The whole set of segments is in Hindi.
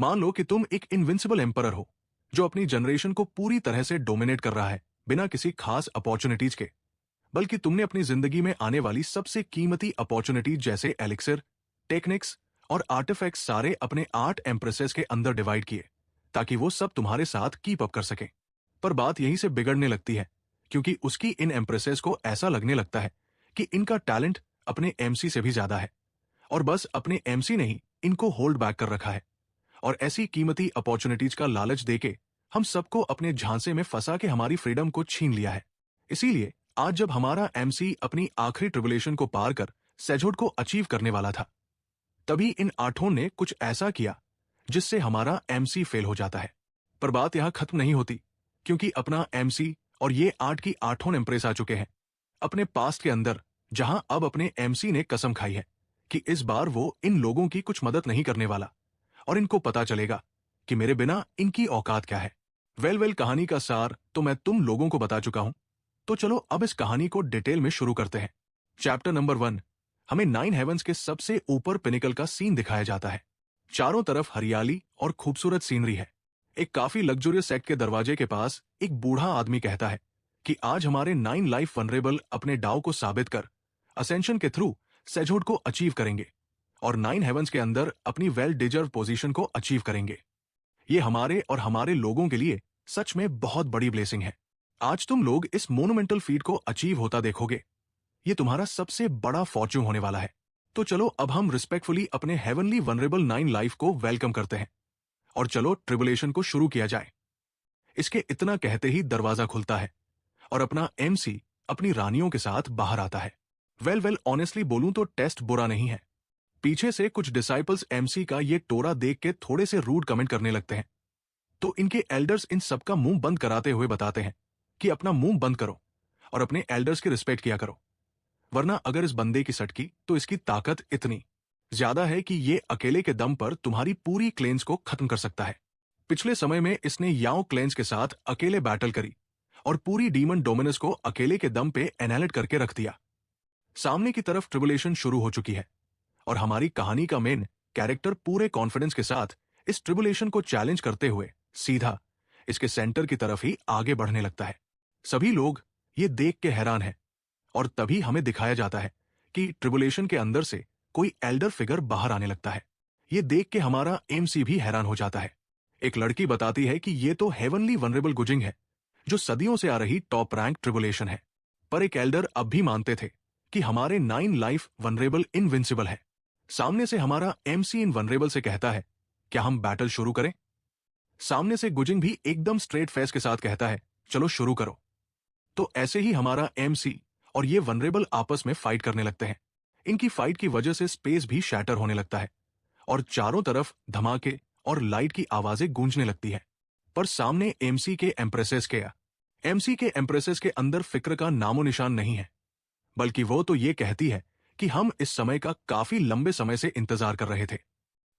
मान लो कि तुम एक इनविंसिबल एम्परर हो जो अपनी जनरेशन को पूरी तरह से डोमिनेट कर रहा है बिना किसी खास अपॉर्चुनिटीज के। बल्कि तुमने अपनी जिंदगी में आने वाली सबसे कीमती अपॉर्चुनिटी जैसे एलिक्सिर, टेक्निक्स और आर्टिफैक्ट्स सारे अपने 8 एम्प्रेसेस के अंदर डिवाइड किए ताकि वो सब तुम्हारे साथ कीप अप कर सकें। पर बात यहीं से बिगड़ने लगती है, क्योंकि उसकी इन एम्प्रेसेस को ऐसा लगने लगता है कि इनका टैलेंट अपने एमसी से भी ज्यादा है, और बस अपने एमसी ने ही इनको होल्ड बैक कर रखा है। और ऐसी कीमती अपॉर्चुनिटीज का लालच देके हम सबको अपने झांसे में फंसा के हमारी फ्रीडम को छीन लिया है। इसीलिए आज जब हमारा एमसी अपनी आखिरी ट्रिबुलेशन को पार कर सेजोड को अचीव करने वाला था, तभी इन आठों ने कुछ ऐसा किया जिससे हमारा एमसी फेल हो जाता है। पर बात यहां खत्म नहीं होती, क्योंकि अपना एमसी और ये 8 की 8 एम्प्रेस आ चुके हैं अपने पास्ट के अंदर, जहां अब अपने एमसी ने कसम खाई है कि इस बार वो इन लोगों की कुछ मदद नहीं करने वाला, और इनको पता चलेगा कि मेरे बिना इनकी औकात क्या है। वेल कहानी का सार तो मैं तुम लोगों को बता चुका हूं, तो चलो अब इस कहानी को डिटेल में शुरू करते हैं। चैप्टर नंबर 1, हमें 9 हेवंस के सबसे ऊपर पिनिकल का सीन दिखाया जाता है। चारों तरफ हरियाली और खूबसूरत सीनरी है। एक काफी लग्जरियस सेट के दरवाजे के पास एक बूढ़ा आदमी कहता है कि आज हमारे 9 लाइफ वनरेबल अपने डाव को साबित कर असेंशन के थ्रू सेजोड को अचीव करेंगे और 9 हेवंस के अंदर अपनी वेल डिजर्व पोजीशन को अचीव करेंगे। ये हमारे और हमारे लोगों के लिए सच में बहुत बड़ी ब्लेसिंग है। आज तुम लोग इस मोनुमेंटल फीट को अचीव होता देखोगे। ये तुम्हारा सबसे बड़ा फॉर्च्यून होने वाला है। तो चलो अब हम रिस्पेक्टफुली अपने हेवनली वनरेबल 9 लाइफ को वेलकम करते हैं, और चलो ट्रिबुलेशन को शुरू किया जाए। इसके इतना कहते ही दरवाजा खुलता है और अपना एमसी अपनी रानियों के साथ बाहर आता है। वेल ऑनेस्टली बोलूं तो टेस्ट बुरा नहीं है। पीछे से कुछ डिसाइपल्स एमसी का ये टोरा देख के थोड़े से रूड कमेंट करने लगते हैं, तो इनके एल्डर्स इन सबका मुंह बंद कराते हुए बताते हैं कि अपना मुंह बंद करो और अपने एल्डर्स की रिस्पेक्ट किया करो, वरना अगर इस बंदे की सटकी तो इसकी ताकत इतनी ज्यादा है कि ये अकेले के दम पर तुम्हारी पूरी क्लेंस को खत्म कर सकता है। पिछले समय में इसने याओ क्लेंस के साथ अकेले बैटल करी और पूरी डीमन डोमिनस को अकेले के दम पे एनालिट करके रख दिया। सामने की तरफ ट्रिबुलेशन शुरू हो चुकी है और हमारी कहानी का मेन कैरेक्टर पूरे कॉन्फिडेंस के साथ इस ट्रिबुलेशन को चैलेंज करते हुए सीधा इसके सेंटर की तरफ ही आगे बढ़ने लगता है। सभी लोग ये देख के हैरान हैं, और तभी हमें दिखाया जाता है कि ट्रिबुलेशन के अंदर से कोई एल्डर फिगर बाहर आने लगता है। ये देख के हमारा एमसी भी हैरान हो जाता है। एक लड़की बताती है कि ये तो हेवनली वनरेबल गुजिंग है, जो सदियों से आ रही टॉप रैंक ट्रिबुलेशन है। पर एक एल्डर अब भी मानते थे कि हमारे 9 लाइफ वनरेबल इनविंसिबल है। सामने से हमारा एमसी इन वनरेबल से कहता है, क्या हम बैटल शुरू करें? सामने से गुजिंग भी एकदम स्ट्रेट फेस के साथ कहता है, चलो शुरू करो। तो ऐसे ही हमारा एमसी और ये वनरेबल आपस में फाइट करने लगते हैं। इनकी फाइट की वजह से स्पेस भी शैटर होने लगता है और चारों तरफ धमाके और लाइट की आवाजें गूंजने लगती है। पर सामने एमसी के एम्प्रेसेस के अंदर फिक्र का नामो निशान नहीं है, बल्कि वो तो ये कहती है कि हम इस समय का काफी लंबे समय से इंतजार कर रहे थे।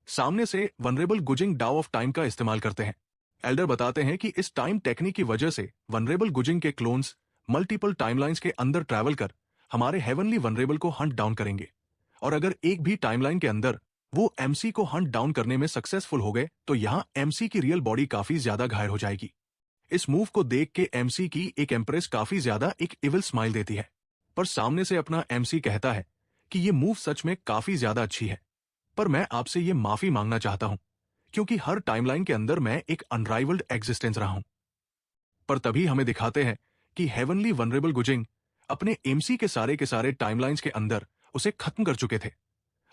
सामने से वनरेबल गुजिंग डाव ऑफ टाइम का इस्तेमाल करते हैं। एल्डर बताते हैं कि इस टाइम टेक्निक की वजह से वनरेबल गुजिंग के क्लोन्स मल्टीपल टाइमलाइंस के अंदर ट्रैवल कर हमारे हेवनली वनरेबल को हंट डाउन करेंगे, और अगर एक भी टाइमलाइन के अंदर वो एमसी को हंट डाउन करने में सक्सेसफुल हो गए तो यहां एमसी की रियल बॉडी काफी ज्यादा घायल हो जाएगी। इस मूव को देख के एमसी की एक एम्प्रेस काफी ज्यादा एक इविल स्माइल देती है, पर सामने से अपना एमसी कहता है कि ये मूव सच में काफी ज्यादा अच्छी है, पर मैं आपसे ये माफी मांगना चाहता हूं, क्योंकि हर टाइमलाइन के अंदर मैं एक अनराइवल्ड एग्जिस्टेंस रहा हूं। पर तभी हमें दिखाते हैं कि हेवनली वनरेबल गुजिंग अपने एमसी के सारे टाइमलाइंस के अंदर उसे खत्म कर चुके थे,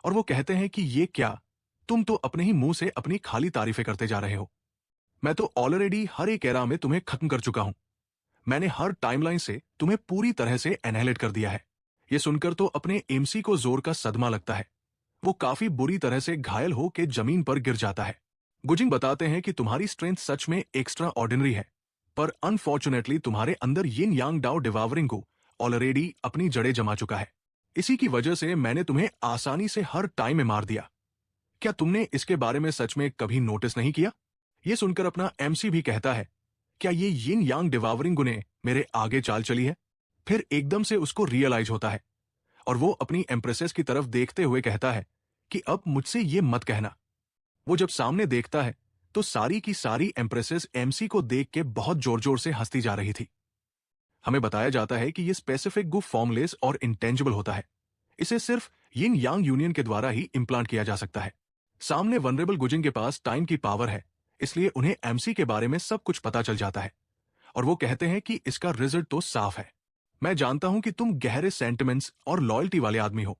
और वो कहते हैं कि ये क्या, तुम तो अपने ही मुंह से अपनी खाली तारीफें करते जा रहे हो। मैं तो ऑलरेडी हर एक एरा में तुम्हें खत्म कर चुका हूं। मैंने हर टाइमलाइन से तुम्हें पूरी तरह से एनालिट कर दिया है। ये सुनकर तो अपने एमसी को जोर का सदमा लगता है। वो काफी बुरी तरह से घायल हो के जमीन पर गिर जाता है। गुजिंग बताते हैं कि तुम्हारी स्ट्रेंथ सच में एक्स्ट्रा ऑर्डिनरी है, पर अनफॉर्चुनेटली तुम्हारे अंदर यिन यांग डाओ डिवावरिंग को ऑलरेडी अपनी जड़ें जमा चुका है। इसी की वजह से मैंने तुम्हें आसानी से हर टाइम में मार दिया। क्या तुमने इसके बारे में सच में कभी नोटिस नहीं किया? ये सुनकर अपना एमसी भी कहता है, क्या ये यिन यांग डिवावरिंग ने मेरे आगे चाल चली है? फिर एकदम से उसको रियलाइज होता है और वो अपनी एम्प्रेसेस की तरफ देखते हुए कहता है कि अब मुझसे ये मत कहना। वो जब सामने देखता है तो सारी की सारी एम्प्रेसेस एमसी को देख के बहुत जोर जोर से हंसती जा रही थी। हमें बताया जाता है कि ये स्पेसिफिक गुफ फॉर्मलेस और इंटेंजिबल होता है। इसे सिर्फ यिन यांग यूनियन के द्वारा ही इम्प्लांट किया जा सकता है। सामने वनरेबल गुजिंग के पास टाइम की पावर है, इसलिए उन्हें एमसी के बारे में सब कुछ पता चल जाता है और वो कहते हैं कि इसका रिजल्ट तो साफ है। मैं जानता हूं कि तुम गहरे सेंटिमेंट्स और लॉयल्टी वाले आदमी हो।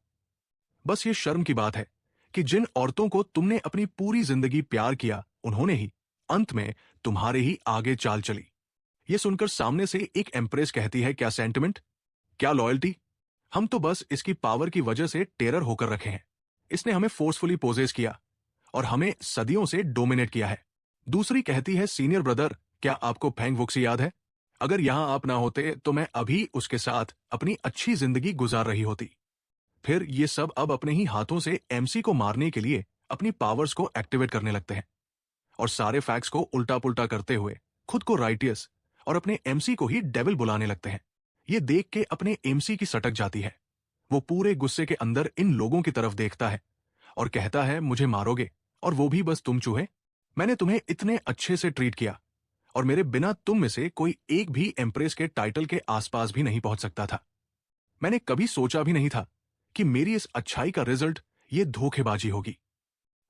बस ये शर्म की बात है कि जिन औरतों को तुमने अपनी पूरी जिंदगी प्यार किया, उन्होंने ही अंत में तुम्हारे ही आगे चाल चली। ये सुनकर सामने से एक एम्प्रेस कहती है, क्या सेंटिमेंट, क्या लॉयल्टी, हम तो बस इसकी पावर की वजह से टेरर होकर रखे हैं। इसने हमें फोर्सफुली पोजेस किया और हमें सदियों से डोमिनेट किया है। दूसरी कहती है, सीनियर ब्रदर, क्या आपको फेंग वुक्सी याद है? अगर यहां आप ना होते तो मैं अभी उसके साथ अपनी अच्छी जिंदगी गुजार रही होती। फिर ये सब अब अपने ही हाथों से एमसी को मारने के लिए अपनी पावर्स को एक्टिवेट करने लगते हैं और सारे फैक्ट्स को उल्टा पुल्टा करते हुए खुद को राइटियस और अपने एमसी को ही डेविल बुलाने लगते हैं। ये देख के अपने एमसी की सटक जाती है। वो पूरे गुस्से के अंदर इन लोगों की तरफ देखता है और कहता है, मुझे मारोगे, और वो भी बस तुम चूहे? मैंने तुम्हें इतने अच्छे से ट्रीट किया और मेरे बिना तुम में से कोई एक भी एम्प्रेस के टाइटल के आसपास भी नहीं पहुंच सकता था। मैंने कभी सोचा भी नहीं था कि मेरी इस अच्छाई का रिजल्ट ये धोखेबाजी होगी।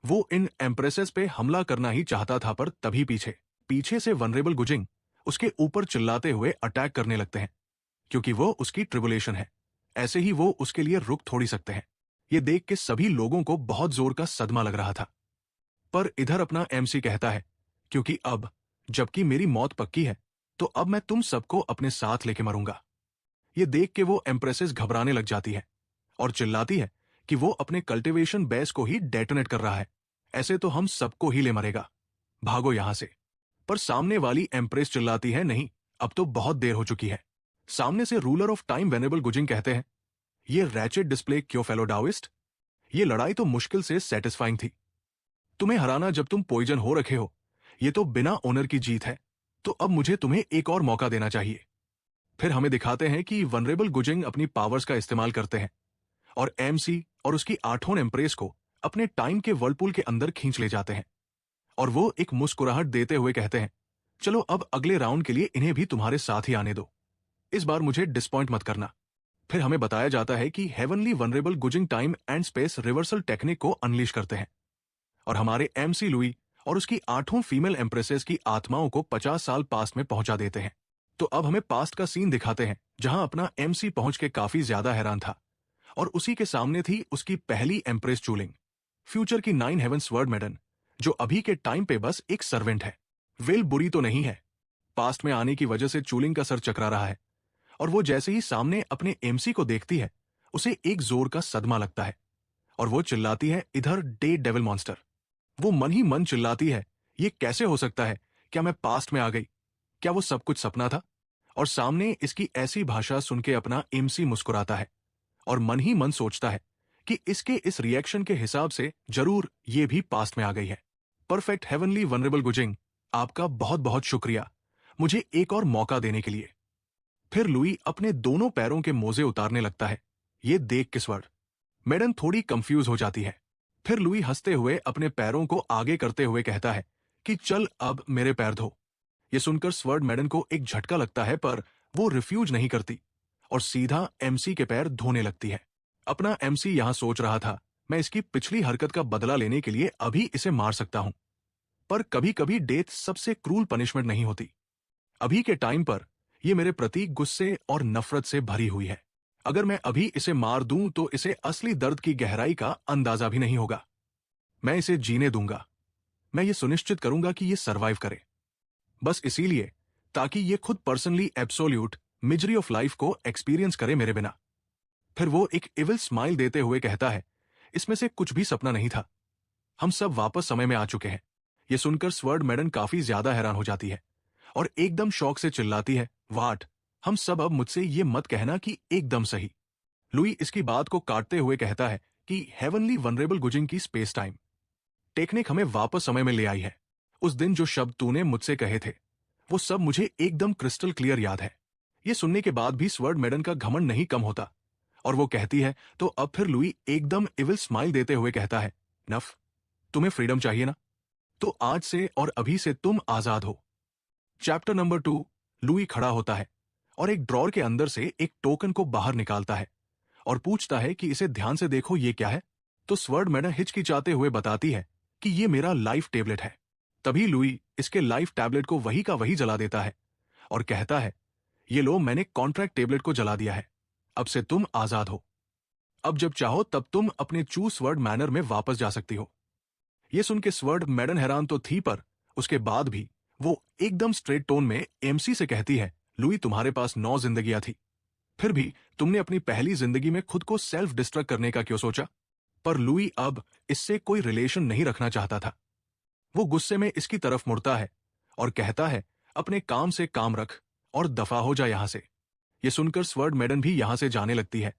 वो इन एम्प्रेसेस पे हमला करना ही चाहता था, पर तभी पीछे से वनरेबल गुजिंग उसके ऊपर चिल्लाते हुए अटैक करने लगते हैं, क्योंकि वो उसकी ट्रिबुलेशन है। ऐसे ही वो उसके लिए रुक थोड़ी सकते हैं। ये देख के सभी लोगों को बहुत जोर का सदमा लग रहा था। पर इधर अपना एमसी कहता है, क्योंकि अब जबकि मेरी मौत पक्की है, तो अब मैं तुम सबको अपने साथ लेके मरूंगा। ये देख के वो एम्प्रेसेस घबराने लग जाती है और चिल्लाती है कि वो अपने कल्टीवेशन बेस को ही डेटोनेट कर रहा है। ऐसे तो हम सबको ही ले मरेगा, भागो यहां से। पर सामने वाली एम्प्रेस चिल्लाती है, नहीं, अब तो बहुत देर हो चुकी है। सामने से रूलर ऑफ टाइम वेनेबल गुजिंग कहते हैं, ये रैचेट डिस्प्ले क्यों फेलो डाविस्ट, ये लड़ाई तो मुश्किल से सेटिस्फाइंग थी। तुम्हें हराना जब तुम पॉइजन हो रखे हो, ये तो बिना ऑनर की जीत है। तो अब मुझे तुम्हें एक और मौका देना चाहिए। फिर हमें दिखाते हैं कि वनरेबल गुजिंग अपनी पावर्स का इस्तेमाल करते हैं और एमसी और उसकी आठों एम्प्रेस को अपने टाइम के वर्लपूल के अंदर खींच ले जाते हैं और वो एक मुस्कुराहट देते हुए कहते हैं, चलो अब अगले राउंड के लिए इन्हें भी तुम्हारे साथ ही आने दो, इस बार मुझे डिसपॉइंट मत करना। फिर हमें बताया जाता है कि हेवनली वनरेबल गुजिंग time and space reversal technique को अनलीश करते हैं और हमारे एमसी लुई और उसकी आठों फीमेल एम्प्रेसेस की आत्माओं को 50 साल पास्ट में पहुंचा देते हैं। तो अब हमें पास्ट का सीन दिखाते हैं, जहां अपना एमसी पहुंच के काफी ज्यादा हैरान था और उसी के सामने थी उसकी पहली एम्प्रेस चूलिंग, फ्यूचर की 9 हेवन स्वर्ड मेडन, जो अभी के टाइम पे बस एक सर्वेंट है। वेल, बुरी तो नहीं है, पास्ट में आने की वजह से चूलिंग का सर चकरा रहा है और वो जैसे ही सामने अपने एमसी को देखती है, उसे एक जोर का सदमा लगता है और वो चिल्लाती है, इधर डे डेविल मॉन्स्टर। वो मन ही मन चिल्लाती है, ये कैसे हो सकता है, क्या मैं पास्ट में आ गई, क्या वो सब कुछ सपना था? और सामने इसकी ऐसी भाषा सुन के अपना एमसी मुस्कुराता है और मन ही मन सोचता है कि इसके इस रिएक्शन के हिसाब से जरूर ये भी पास्ट में आ गई है। परफेक्ट हेवनली वनरेबल गुजिंग, आपका बहुत बहुत शुक्रिया मुझे एक और मौका देने के लिए। फिर लुई अपने दोनों पैरों के मोजे उतारने लगता है। ये देख के स्वर्ड मेडन थोड़ी कंफ्यूज हो जाती है। फिर लुई हंसते हुए अपने पैरों को आगे करते हुए कहता है कि चल अब मेरे पैर धो। ये सुनकर स्वर्ड मेडन को एक झटका लगता है, पर वो रिफ्यूज नहीं करती और सीधा एमसी के पैर धोने लगती है। अपना एमसी यहां सोच रहा था, मैं इसकी पिछली हरकत का बदला लेने के लिए अभी इसे मार सकता हूं, पर कभी कभी डेथ सबसे क्रूल पनिशमेंट नहीं होती। अभी के टाइम पर यह मेरे प्रति गुस्से और नफरत से भरी हुई है। अगर मैं अभी इसे मार दूं तो इसे असली दर्द की गहराई का अंदाजा भी नहीं होगा। मैं इसे जीने दूंगा, मैं ये सुनिश्चित करूंगा कि ये सरवाइव करे, बस इसीलिए ताकि ये खुद personally absolute misery of life को एक्सपीरियंस करे मेरे बिना। फिर वो एक इविल स्माइल देते हुए कहता है, इसमें से कुछ भी सपना नहीं था, हम सब वापस समय में आ चुके हैं। ये सुनकर स्वर्ड मेडन काफी ज्यादा हैरान हो जाती है और एकदम शौक से चिल्लाती है, वाट, हम सब अब मुझसे ये मत कहना कि एकदम सही। लुई इसकी बात को काटते हुए कहता है कि हेवनली वनरेबल गुजिंग की स्पेस टाइम टेक्निक हमें वापस समय में ले आई है। उस दिन जो शब्द तूने मुझसे कहे थे, वो सब मुझे एकदम क्रिस्टल क्लियर याद है। ये सुनने के बाद भी स्वर्ड मेडन का घमंड नहीं कम होता और वो कहती है, तो अब फिर लुई एकदम इविल स्माइल देते हुए कहता है, नफ, तुम्हें फ्रीडम चाहिए ना? तो आज से और अभी से तुम आजाद हो। Chapter number 2। लुई खड़ा होता है और एक ड्रॉर के अंदर से एक टोकन को बाहर निकालता है और पूछता है कि इसे ध्यान से देखो, ये क्या है? तो स्वर्ड मैडम हिचकिचाते हुए बताती है कि ये मेरा लाइफ टेबलेट है। तभी लुई इसके लाइफ टैबलेट को वही का वही जला देता है और कहता है, ये लो, मैंने कॉन्ट्रैक्ट टेबलेट को जला दिया है। अब से तुम आजाद हो। अब जब चाहो तब तुम अपने चू स्वर्ड मैनर में वापस जा सकती हो। ये सुन के स्वर्ड मैडन हैरान तो थी, पर उसके बाद भी वो एकदम स्ट्रेट टोन में एमसी से कहती है, लुई, तुम्हारे पास 9 जिंदगियां थी, फिर भी तुमने अपनी पहली जिंदगी में खुद को सेल्फ डिस्ट्रक्ट करने का क्यों सोचा? पर लुई अब इससे कोई रिलेशन नहीं रखना चाहता था। वो गुस्से में इसकी तरफ मुड़ता है और कहता है, अपने काम से काम रख और दफा हो जा यहां से। ये सुनकर स्वर्ड मैडन भी यहां से जाने लगती है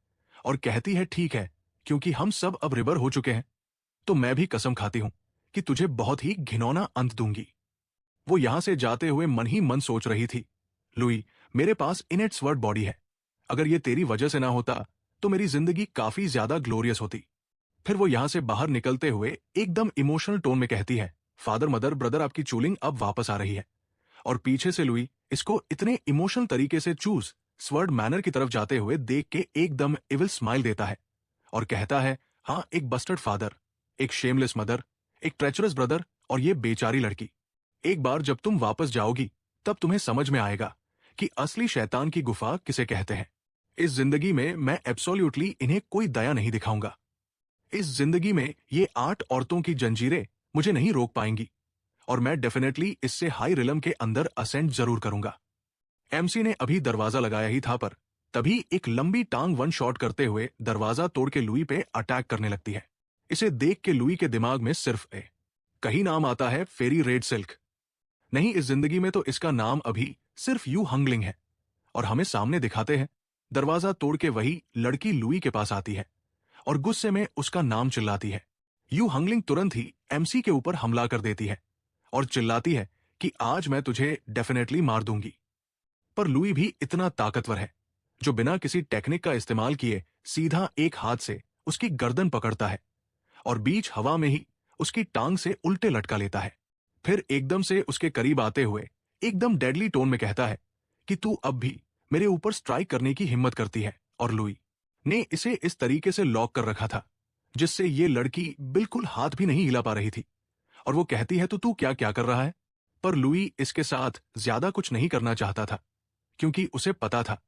और कहती है, ठीक है, क्योंकि हम सब अब रिवर हो चुके हैं, तो मैं भी कसम खाती हूं कि तुझे बहुत ही घिनौना अंत दूंगी। वो यहां से जाते हुए मन ही मन सोच रही थी, लुई, मेरे पास इनेट स्वर्ड बॉडी है। अगर ये तेरी वजह से ना होता तो मेरी जिंदगी काफी ज्यादा ग्लोरियस होती। फिर वो यहां से बाहर निकलते हुए एकदम इमोशनल टोन में कहती है, फादर, मदर, ब्रदर, आपकी चूलिंग अब वापस आ रही है। और पीछे से लुई इसको इतने इमोशनल तरीके से चूज स्वर्ड मैनर की तरफ जाते हुए देख के एकदम इविल स्माइल देता है और कहता है, हाँ, एक बस्टर्ड फादर, एक शेमलेस मदर, एक ट्रेचरस ब्रदर और ये बेचारी लड़की। एक बार जब तुम वापस जाओगी तब तुम्हें समझ में आएगा कि असली शैतान की गुफा किसे कहते हैं। इस जिंदगी में मैं एब्सोल्युटली इन्हें कोई दया नहीं दिखाऊंगा। इस जिंदगी में ये 8 औरतों की जंजीरें मुझे नहीं रोक पाएंगी और मैं डेफिनेटली इससे हाई रिलम के अंदर असेंड जरूर करूंगा। एमसी ने अभी दरवाजा लगाया ही था, पर तभी एक लंबी टांग वन शॉट करते हुए दरवाजा तोड़ के लुई पे अटैक करने लगती है। इसे देख के लुई के दिमाग में सिर्फ कहीं नाम आता है, फेरी रेड सिल्क। नहीं, इस जिंदगी में तो इसका अभी अभी सिर्फ यू हंगलिंग है। और हमें सामने दिखाते हैं, दरवाजा तोड़ के वही लड़की लुई के पास आती है और गुस्से में उसका नाम चिल्लाती है। यू हंगलिंग तुरंत ही एमसी के ऊपर हमला कर देती है और चिल्लाती है कि आज मैं तुझे डेफिनेटली मार दूंगी। पर लुई भी इतना ताकतवर है जो बिना किसी टेक्निक का इस्तेमाल किए सीधा एक हाथ से उसकी गर्दन पकड़ता है और बीच हवा में ही उसकी टांग से उल्टे लटका लेता है। फिर एकदम से उसके करीब आते हुए एकदम डेडली टोन में कहता है कि तू अब भी मेरे ऊपर स्ट्राइक करने की हिम्मत करती है। और लुई ने इसे इस तरीके से लॉक कर रखा था जिससे ये लड़की बिल्कुल हाथ भी नहीं हिला पा रही थी। और वो कहती है, तो तू क्या क्या कर रहा है? पर लुई इसके साथ ज्यादा कुछ नहीं करना चाहता था, क्योंकि उसे पता था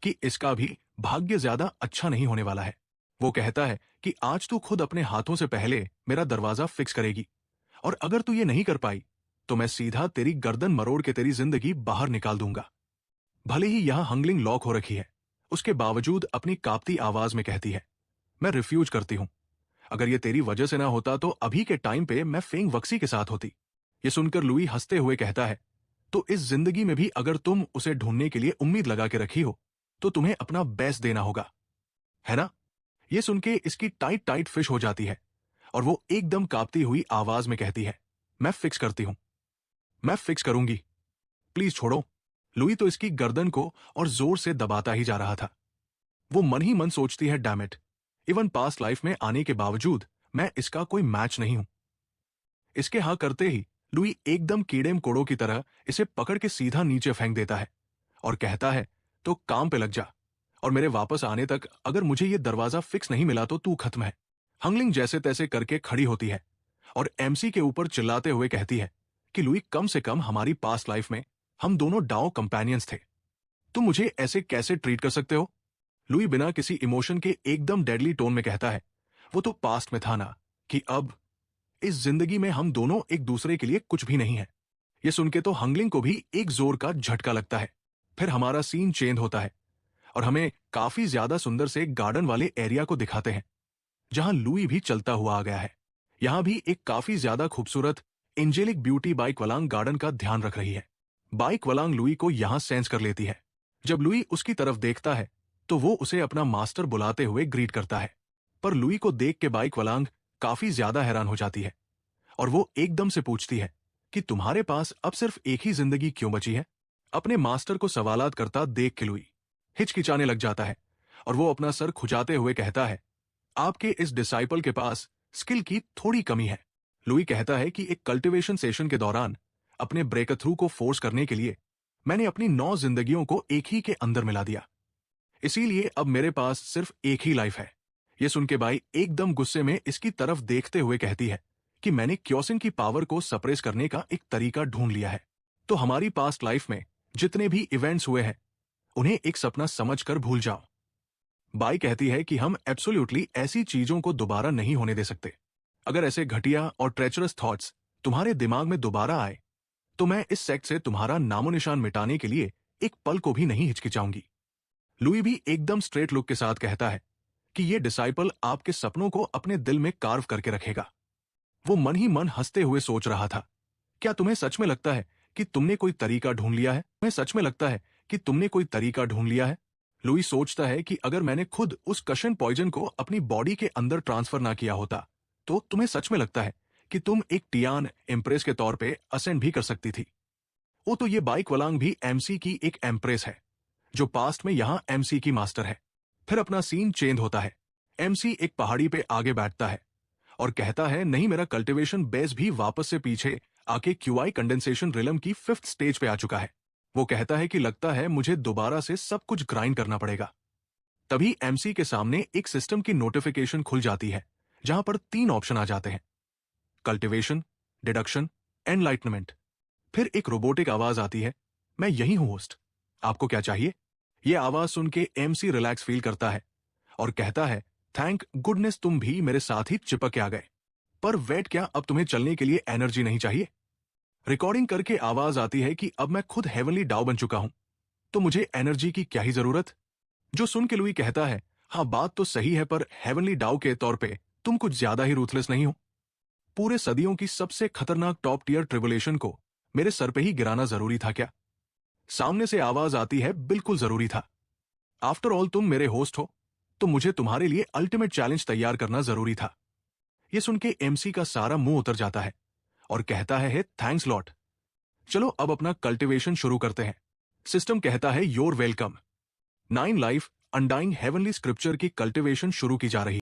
कि इसका भी भाग्य ज्यादा अच्छा नहीं होने वाला है। वो कहता है कि आज तू खुद अपने हाथों से पहले मेरा दरवाजा फिक्स करेगी, और अगर तू ये नहीं कर पाई तो मैं सीधा तेरी गर्दन मरोड़ के तेरी जिंदगी बाहर निकाल दूंगा। भले ही यहां हंगलिंग लॉक हो रखी है, उसके बावजूद अपनी कांपती आवाज में कहती है, मैं रिफ्यूज करती हूं। अगर ये तेरी वजह से ना होता तो अभी के टाइम पे मैं फेंग वक्सी के साथ होती। ये सुनकर लुई हंसते हुए कहता है, तो इस जिंदगी में भी अगर तुम उसे ढूंढने के लिए उम्मीद लगा के रखी हो तो तुम्हें अपना बेस्ट देना होगा, है ना? ये सुन के इसकी टाइट टाइट फिश हो जाती है और वो एकदम कांपती हुई आवाज में कहती है, मैं फिक्स करती हूं, मैं फिक्स करूंगी, प्लीज छोड़ो। लुई तो इसकी गर्दन को और जोर से दबाता ही जा रहा था। वो मन ही मन सोचती है, damn it, even past life में आने के बावजूद मैं इसका कोई मैच नहीं हूं। इसके हाँ करते ही लुई एकदम कीड़े मकोड़ों की तरह इसे पकड़ के सीधा नीचे फेंक देता है और कहता है, तो काम पे लग जा, और मेरे वापस आने तक अगर मुझे ये दरवाजा फिक्स नहीं मिला तो तू खत्म है। हंगलिंग जैसे तैसे करके खड़ी होती है और एमसी के ऊपर चिल्लाते हुए कहती है कि लुई, कम से कम हमारी पास्ट लाइफ में हम दोनों डाओ कंपेनियंस थे, तुम मुझे ऐसे कैसे ट्रीट कर सकते हो? लुई बिना किसी इमोशन के एकदम डेडली टोन में कहता है, वो तो पास्ट में था ना, कि अब इस जिंदगी में हम दोनों एक दूसरे के लिए कुछ भी नहीं है। ये सुन के तो हंगलिंग को भी एक जोर का झटका लगता है। फिर हमारा सीन चेंज होता है और हमें काफी ज्यादा सुंदर से गार्डन वाले एरिया को दिखाते हैं जहां लुई भी चलता हुआ आ गया है। यहां भी एक काफी ज्यादा खूबसूरत एंजेलिक ब्यूटी बाइक वलांग गार्डन का ध्यान रख रही है। बाइक वलांग लुई को यहां सेंस कर लेती है। जब लुई उसकी तरफ देखता है तो वो उसे अपना मास्टर बुलाते हुए ग्रीट करता है, पर लुई को देख के बाइक वलांग काफी ज्यादा हैरान हो जाती है और वो एकदम से पूछती है कि तुम्हारे पास अब सिर्फ एक ही जिंदगी क्यों बची है? अपने मास्टर को सवालात करता देख के लुई हिचकिचाने लग जाता है और वो अपना सर खुजाते हुए कहता है, आपके इस डिसाइपल के पास स्किल की थोड़ी कमी है। लुई कहता है कि एक कल्टीवेशन सेशन के दौरान अपने ब्रेक थ्रू को फोर्स करने के लिए मैंने अपनी 9 जिंदगियों को एक ही के अंदर मिला दिया। इसीलिए अब मेरे पास सिर्फ एक ही लाइफ है। यह सुन के बाई एकदम गुस्से में इसकी तरफ देखते हुए कहती है कि मैंने क्योसिंग की पावर को सप्रेस करने का एक तरीका ढूंढ लिया है। तो हमारी पास्ट लाइफ में जितने भी इवेंट्स हुए हैं उन्हें एक सपना समझकर भूल जाओ। बाई कहती है कि हम एब्सोल्युटली ऐसी चीजों को दोबारा नहीं होने दे सकते। अगर ऐसे घटिया और ट्रेचरस थॉट्स तुम्हारे दिमाग में दोबारा आए तो मैं इस सेक्ट से तुम्हारा नामो निशान मिटाने के लिए एक पल को भी नहीं हिचकिचाऊंगी। लुई भी एकदम स्ट्रेट लुक के साथ कहता है कि यह डिसाइपल आपके सपनों को अपने दिल में कार्व करके रखेगा। वो मन ही मन हंसते हुए सोच रहा था, क्या तुम्हें सच में लगता है कि तुमने कोई तरीका ढूंढ लिया है? तुम्हें सच में लगता है कि तुमने कोई तरीका ढूंढ लिया है? लुई सोचता है कि अगर मैंने खुद उस कशन पॉइजन को अपनी बॉडी के अंदर ट्रांसफर ना किया होता तो तुम्हें सच में लगता है कि तुम एक टियान एम्प्रेस के तौर पे असेंड भी कर सकती थी। वो तो ये बाइक वलांग भी एमसी की एक एम्प्रेस है जो पास्ट में यहां एमसी की मास्टर है। फिर अपना सीन चेंज होता है। एमसी एक पहाड़ी पे आगे बैठता है और कहता है, नहीं, मेरा कल्टीवेशन बेस भी वापस से पीछे आके क्यूआई कंडेंसेशन रिलम की 5th स्टेज पे आ चुका है। वो कहता है कि लगता है मुझे दोबारा से सब कुछ ग्राइंड करना पड़ेगा। तभी एमसी के सामने एक सिस्टम की नोटिफिकेशन खुल जाती है जहां पर 3 ऑप्शन आ जाते हैं, कल्टीवेशन, डिडक्शन, एनलाइटनमेंट। फिर एक रोबोटिक आवाज आती है, मैं यही हूं होस्ट, आपको क्या चाहिए? यह आवाज सुन के एमसी रिलैक्स फील करता है और कहता है, थैंक गुडनेस तुम भी मेरे साथ ही चिपक के आ गए। पर वेट, क्या अब तुम्हें चलने के लिए एनर्जी नहीं चाहिए? रिकॉर्डिंग करके आवाज आती है कि अब मैं खुद हेवनली डाउ बन चुका हूं तो मुझे एनर्जी की क्या ही जरूरत? जो सुन के लुई कहता है, हाँ बात तो सही है, पर हेवनली डाउ के तौर पे तुम कुछ ज्यादा ही रूथलेस नहीं हो? पूरे सदियों की सबसे खतरनाक टॉप टियर ट्रिबुलेशन को मेरे सर पे ही गिराना जरूरी था क्या? सामने से आवाज आती है, बिल्कुल जरूरी था। आफ्टर ऑल तुम मेरे होस्ट हो तो मुझे तुम्हारे लिए अल्टीमेट चैलेंज तैयार करना जरूरी था। यह सुन के एमसी का सारा मुंह उतर जाता है और कहता है, थैंक्स लॉट। चलो अब अपना कल्टीवेशन शुरू करते हैं। सिस्टम कहता है, your welcome. 9 life undying heavenly scripture की कल्टीवेशन शुरू की जा रही।